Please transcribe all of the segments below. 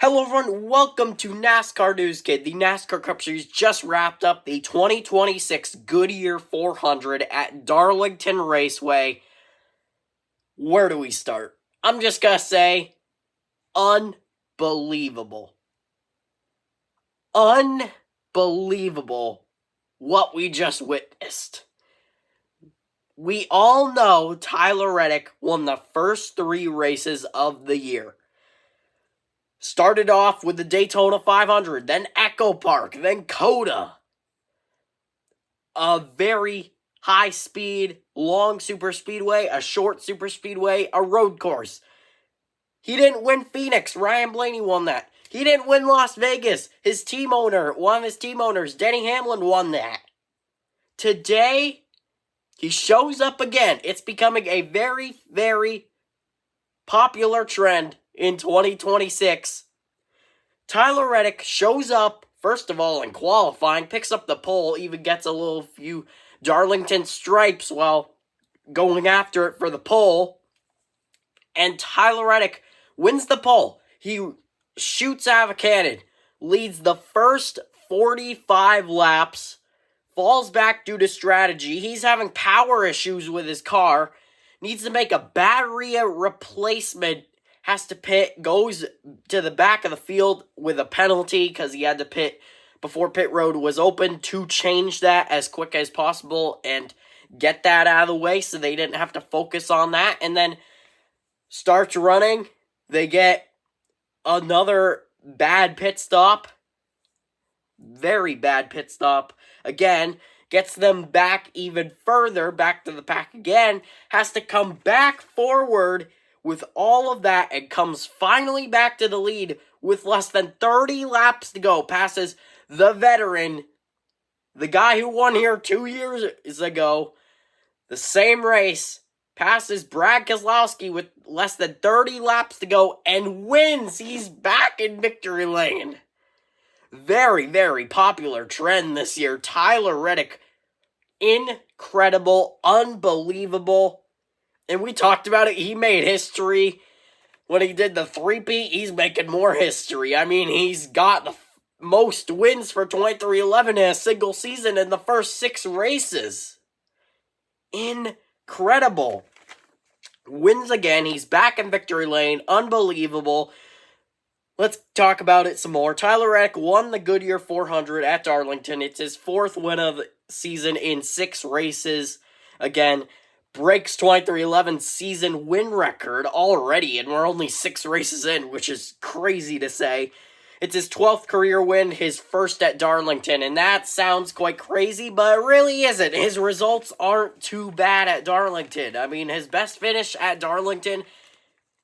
Hello everyone, welcome to NASCAR News Kid. The NASCAR Cup Series just wrapped up the 2026 Goodyear 400 at Darlington Raceway. Where do we start? I'm just gonna say, unbelievable. Unbelievable what we just witnessed. We all know Tyler Reddick won the first 3 races of the year. Started off with the Daytona 500, then Echo Park, then Coda. A very high-speed, long superspeedway, a short superspeedway, a road course. He didn't win Phoenix. Ryan Blaney won that. He didn't win Las Vegas. One of his team owners, Denny Hamlin, won that. Today, he shows up again. It's becoming a very, very popular trend in 2026. Tyler Reddick shows up, first of all, in qualifying, picks up the pole, even gets a few Darlington stripes while going after it for the pole. And Tyler Reddick wins the pole. He shoots out of a cannon, leads the first 45 laps, falls back due to strategy. He's having power issues with his car, needs to make a battery replacement, has to pit, goes to the back of the field with a penalty because he had to pit before pit road was open to change that as quick as possible and get that out of the way so they didn't have to focus on that. And then starts running. They get another bad pit stop. Very bad pit stop. Again, gets them back even further, back to the pack again, has to come back forward with all of that, and comes finally back to the lead with less than 30 laps to go. Passes the veteran, the guy who won here 2 years ago, the same race, passes Brad Keselowski with less than 30 laps to go, and wins. He's back in victory lane. Very, very popular trend this year. Tyler Reddick, incredible, unbelievable. And we talked about it. He made history when he did the three-peat. He's making more history. I mean, he's got the most wins for 23-11 in a single season in the first 6 races. Incredible. Wins again. He's back in victory lane. Unbelievable. Let's talk about it some more. Tyler Reddick won the Goodyear 400 at Darlington. It's his 4th win of the season in 6 races. Again, breaks 23-11 season win record already, and we're only 6 races in, which is crazy to say. It's his 12th career win, his first at Darlington, and that sounds quite crazy, but it really isn't. His results aren't too bad at Darlington. I mean, his best finish at Darlington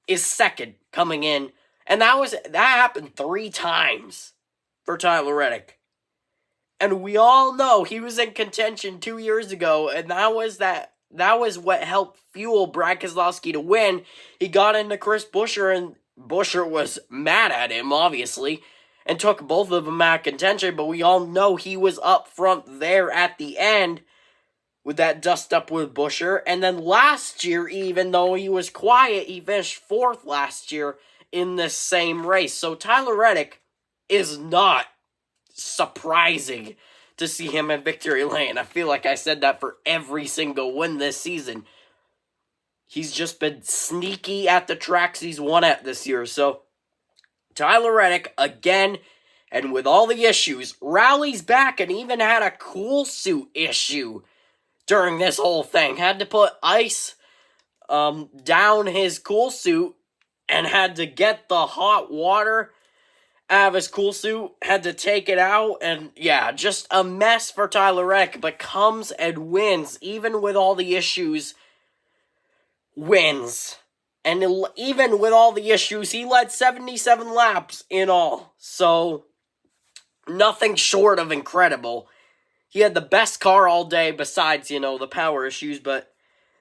is 2nd coming in, and that happened 3 times for Tyler Reddick. And we all know he was in contention 2 years ago, and that was what helped fuel Brad Keselowski to win. He got into Chris Buescher, and Buescher was mad at him, obviously, and took both of them out of contention, but we all know he was up front there at the end with that dust-up with Buescher. And then last year, even though he was quiet, he finished 4th last year in this same race. So Tyler Reddick is not surprising to see him in victory lane. I feel like I said that for every single win this season. He's just been sneaky at the tracks he's won at this year. So, Tyler Reddick, again, and with all the issues, rallies back and even had a cool suit issue during this whole thing. Had to put ice down his cool suit and had to get the hot water out of his cool suit, had to take it out, and yeah, just a mess for Tyler Reddick, but comes and wins, even with all the issues, wins. And even with all the issues, he led 77 laps in all, so nothing short of incredible. He had the best car all day, besides, the power issues, but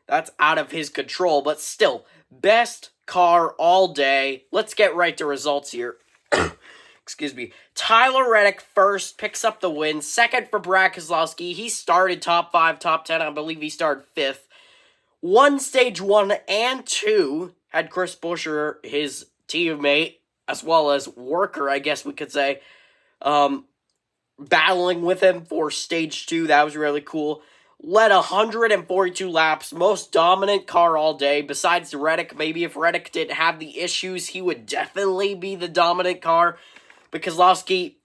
that's out of his control, but still, best car all day. Let's get right to results here. Excuse me. Tyler Reddick first, picks up the win. 2nd for Brad Keselowski. He started top 5, top 10. I believe he started 5th. Won stage 1 and 2. Had Chris Buescher, his teammate, as well as worker, I guess we could say, battling with him for stage 2. That was really cool. Led 142 laps, most dominant car all day, besides Reddick. Maybe if Reddick didn't have the issues, he would definitely be the dominant car. But Keselowski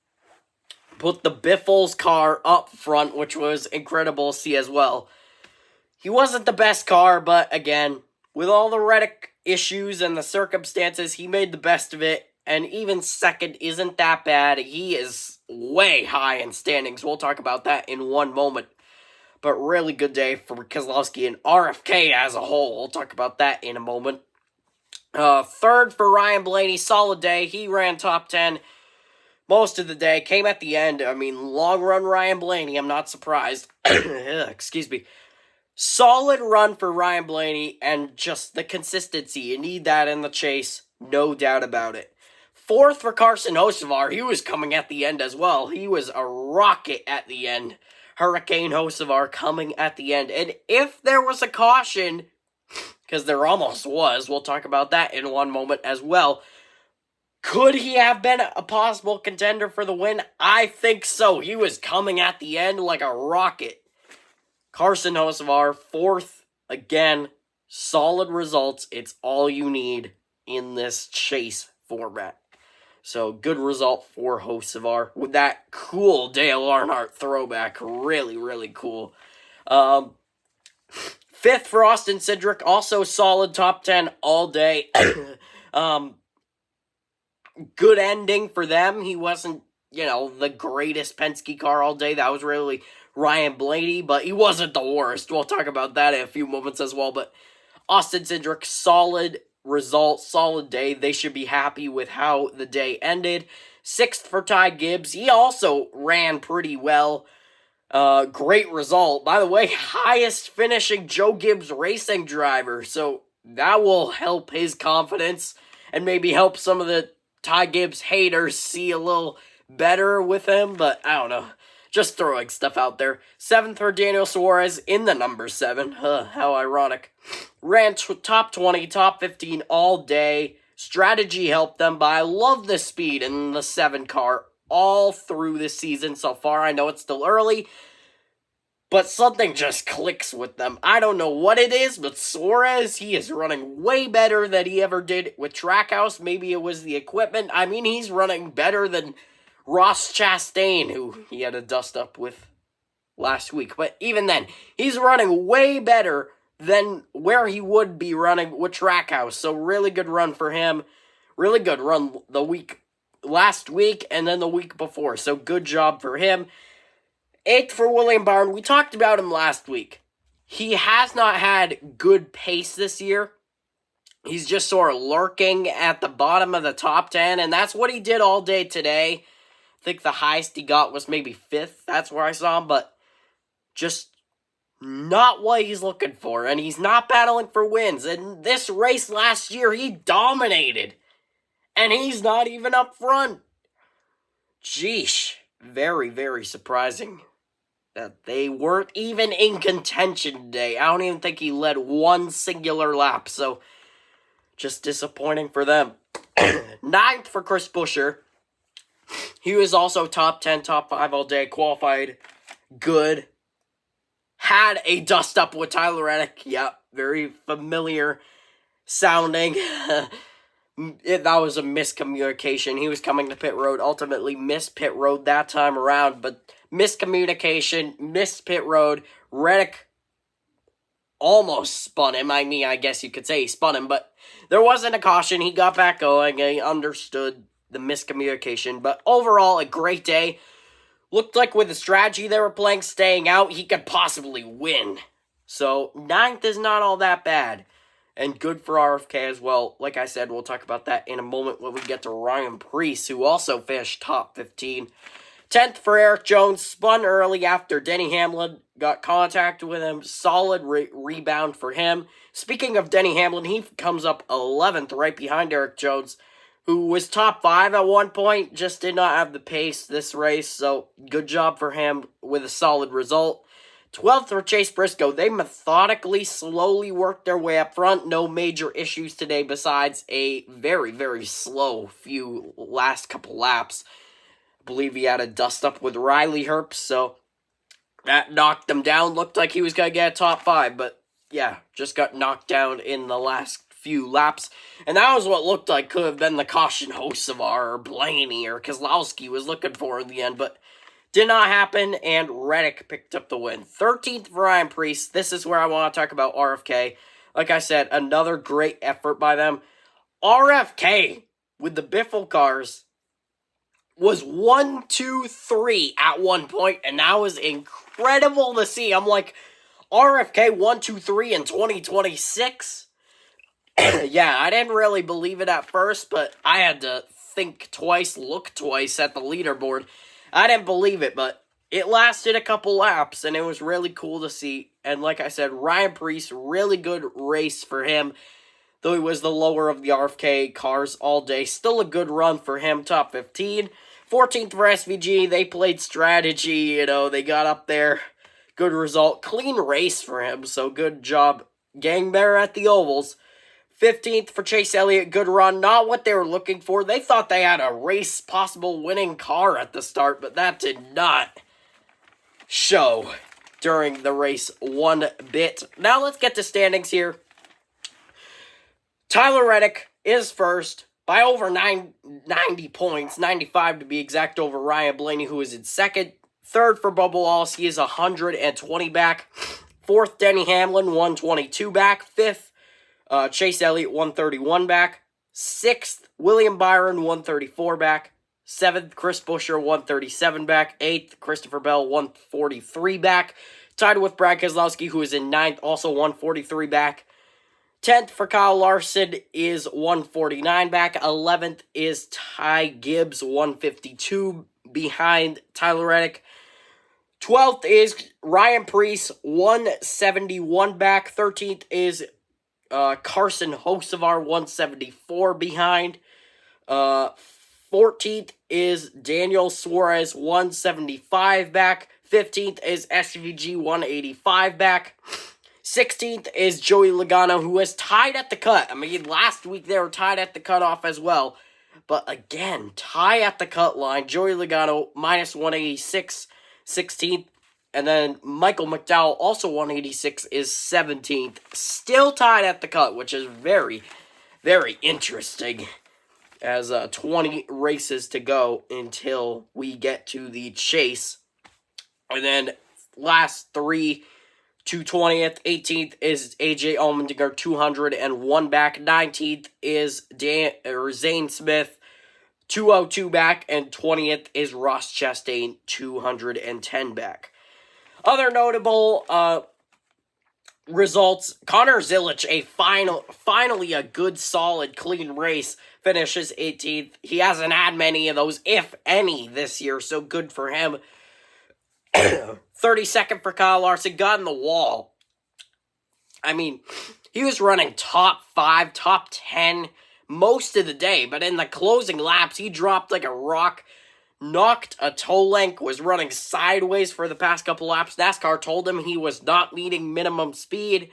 put the Biffles car up front, which was incredible to see as well. He wasn't the best car, but again, with all the Reddick issues and the circumstances, he made the best of it. And even second isn't that bad. He is way high in standings. We'll talk about that in one moment. But really good day for Keselowski and RFK as a whole. We'll talk about that in a moment. Third for Ryan Blaney. Solid day. He ran top 10 most of the day. Came at the end. I mean, long run Ryan Blaney. I'm not surprised. Excuse me. Solid run for Ryan Blaney and just the consistency. You need that in the chase. No doubt about it. Fourth for Carson Hocevar. He was coming at the end as well. He was a rocket at the end. Hurricane Hocevar coming at the end. And if there was a caution, because there almost was, we'll talk about that in one moment as well. Could he have been a possible contender for the win? I think so. He was coming at the end like a rocket. Carson Hocevar, fourth. Again, solid results. It's all you need in this chase format. So, good result for Hocevar with that cool Dale Earnhardt throwback. Really, really cool. Fifth for Austin Cindric. Also solid top 10 all day. Good ending for them. He wasn't, the greatest Penske car all day. That was really Ryan Blaney, but he wasn't the worst. We'll talk about that in a few moments as well. But Austin Cindric, solid result, solid day. They should be happy with how the day ended. Sixth for Ty Gibbs. He also ran pretty well. Great result. By the way, highest finishing Joe Gibbs racing driver. So that will help his confidence and maybe help some of the Ty Gibbs haters see a little better with him. But I don't know. Just throwing stuff out there. Seventh for Daniel Suarez in the number 7. How ironic. Ran top 20, top 15 all day. Strategy helped them, but I love the speed in the 7 car all through this season so far. I know it's still early, but something just clicks with them. I don't know what it is, but Suarez, he is running way better than he ever did with Trackhouse. Maybe it was the equipment. I mean, he's running better than Ross Chastain, who he had a dust-up with last week. But even then, he's running way better than where he would be running with Trackhouse. So really good run for him. Really good run last week and then the week before. So good job for him. 8th for William Byron. We talked about him last week. He has not had good pace this year. He's just sort of lurking at the bottom of the top 10, and that's what he did all day today. I think the highest he got was maybe 5th. That's where I saw him, but just not what he's looking for. And he's not battling for wins. In this race last year, he dominated. And he's not even up front. Jeesh. Very, very surprising that they weren't even in contention today. I don't even think he led one singular lap. So, just disappointing for them. 9th for Chris Buescher. He was also top 10, top 5 all day. Qualified good. Had a dust-up with Tyler Reddick. Yep, very familiar sounding. That was a miscommunication. He was coming to pit road. Ultimately missed pit road that time around. But miscommunication, missed pit road. Reddick almost spun him. I mean, I guess you could say he spun him. But there wasn't a caution. He got back going. He understood the miscommunication, but overall, a great day. Looked like with the strategy they were playing, staying out, he could possibly win. So, 9th is not all that bad, and good for RFK as well. Like I said, we'll talk about that in a moment when we get to Ryan Preece, who also finished top 15. 10th for Eric Jones, spun early after Denny Hamlin got contact with him. Solid rebound for him. Speaking of Denny Hamlin, he comes up 11th right behind Eric Jones, who was top 5 at one point, just did not have the pace this race, so good job for him with a solid result. 12th for Chase Briscoe. They methodically, slowly worked their way up front. No major issues today besides a very, very slow few last couple laps. I believe he had a dust-up with Riley Herbst, so that knocked him down. Looked like he was going to get a top 5, but yeah, just got knocked down in the last few laps. And that was what looked like could have been the caution Hocevar or Blaney or Keselowski was looking for in the end, but did not happen, and Reddick picked up the win. 13th for Ryan Preece. This is where I want to talk about RFK. Like I said, another great effort by them. RFK, with the Biffle cars, was 1, 2, 3 at one point, and that was incredible to see. I'm like, RFK 1, 2, 3 in 2026? Yeah, I didn't really believe it at first, but I had to think twice, look twice at the leaderboard. I didn't believe it, but it lasted a couple laps, and it was really cool to see. And like I said, Ryan Preece, really good race for him, though he was the lower of the RFK cars all day. Still a good run for him, top 15. 14th for SVG, they played strategy, they got up there. Good result. Clean race for him, so good job getting there at the ovals. 15th for Chase Elliott, good run. Not what they were looking for. They thought they had a race possible winning car at the start, but that did not show during the race one bit. Now let's get to standings here. Tyler Reddick is first by over 90 points, 95 to be exact, over Ryan Blaney, who is in second. Third for Bubba Wallace, he is 120 back. Fourth, Denny Hamlin, 122 back. Fifth, Chase Elliott, 131 back. Sixth, William Byron, 134 back. Seventh, Chris Buescher, 137 back. Eighth, Christopher Bell, 143 back. Tied with Brad Keselowski, who is in ninth, also 143 back. 10th for Kyle Larson is 149 back. 11th is Ty Gibbs, 152 behind Tyler Reddick. 12th is Ryan Preece, 171 back. 13th is Carson Hocevar, 174 behind. 14th is Daniel Suarez, 175 back. 15th is SVG, 185 back. 16th is Joey Logano, who was tied at the cut. I mean, last week they were tied at the cutoff as well. But again, tie at the cut line. Joey Logano, minus 186, 16th. And then Michael McDowell, also 186, is 17th. Still tied at the cut, which is very, very interesting. As 20 races to go until we get to the chase. And then last three, 220th, 18th is AJ Allmendinger, 201 back. 19th is Zane Smith, 202 back. And 20th is Ross Chastain, 210 back. Other notable results, Connor Zilic, finally a good, solid, clean race, finishes 18th. He hasn't had many of those, if any, this year, so good for him. 32nd for Kyle Larson, got in the wall. I mean, he was running top 5, top 10 most of the day, but in the closing laps, he dropped like a rock, knocked a toe length, was running sideways for the past couple laps. NASCAR told him he was not meeting minimum speed,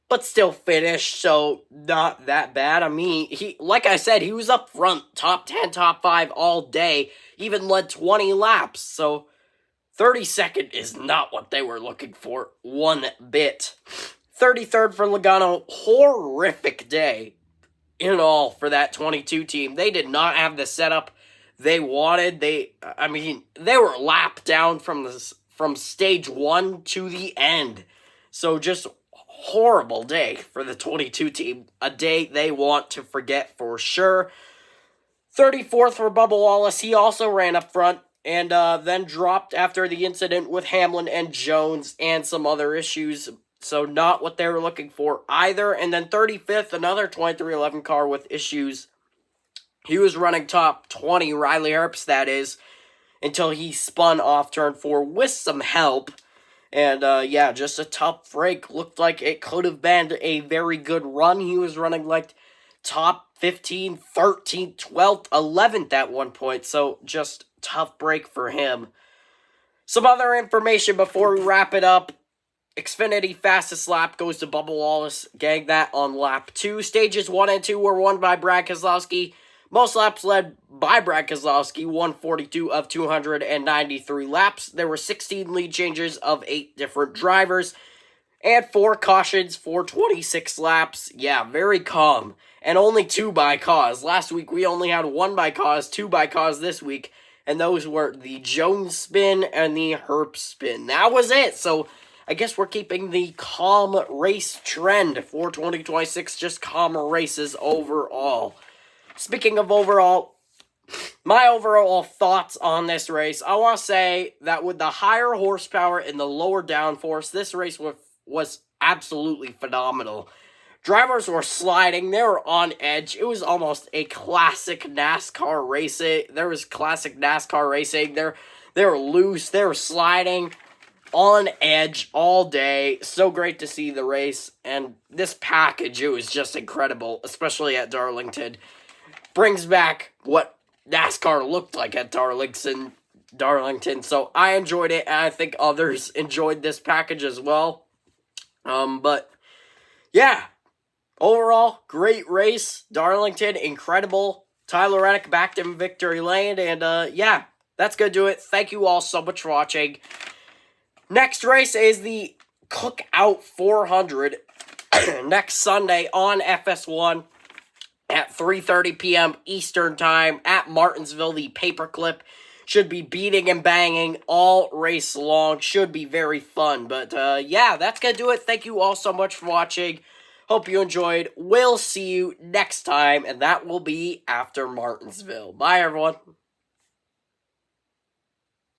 but still finished, so not that bad. I mean, like I said, he was up front, top 10, top 5 all day, even led 20 laps, so 32nd is not what they were looking for one bit. 33rd for Logano, horrific day in all for that 22 team. They did not have the setup they wanted. They were lapped down from stage 1 to the end. So just horrible day for the 22 team. A day they want to forget for sure. 34th for Bubba Wallace. He also ran up front and then dropped after the incident with Hamlin and Jones and some other issues. So not what they were looking for either. And then 35th, another 2311 car with issues. He was running top 20, Riley Herbst that is, until he spun off turn 4 with some help. And just a tough break. Looked like it could have been a very good run. He was running like top 15, 13th, 12th, 11th at one point. So just tough break for him. Some other information before we wrap it up. Xfinity fastest lap goes to Bubba Wallace, getting that on lap 2. Stages 1 and 2 were won by Brad Keselowski. Most laps led by Brad Keselowski, 142 of 293 laps. There were 16 lead changes of 8 different drivers, and 4 cautions for 26 laps. Yeah, very calm. And only 2 by cause. Last week we only had 1 by cause, 2 by cause this week, and those were the Jones spin and the Herp spin. That was it. So I guess we're keeping the calm race trend for 2026, just calmer races overall. Speaking of overall, my overall thoughts on this race, I want to say that with the higher horsepower and the lower downforce, this race was absolutely phenomenal. Drivers were sliding, they were on edge. It was almost a classic NASCAR racing. There was classic NASCAR racing. They were loose, they were sliding on edge all day. So great to see the race. And this package, it was just incredible, especially at Darlington. Brings back what NASCAR looked like at Darlington. So I enjoyed it, and I think others enjoyed this package as well. But yeah, overall, great race. Darlington, incredible. Tyler Reddick back in victory lane, and yeah, that's gonna do it. Thank you all so much for watching. Next race is the Cookout 400 next Sunday on FS1 at 3:30 p.m. Eastern Time at Martinsville. The paperclip should be beating and banging all race long. Should be very fun. But yeah, that's going to do it. Thank you all so much for watching. Hope you enjoyed. We'll see you next time, and that will be after Martinsville. Bye, everyone.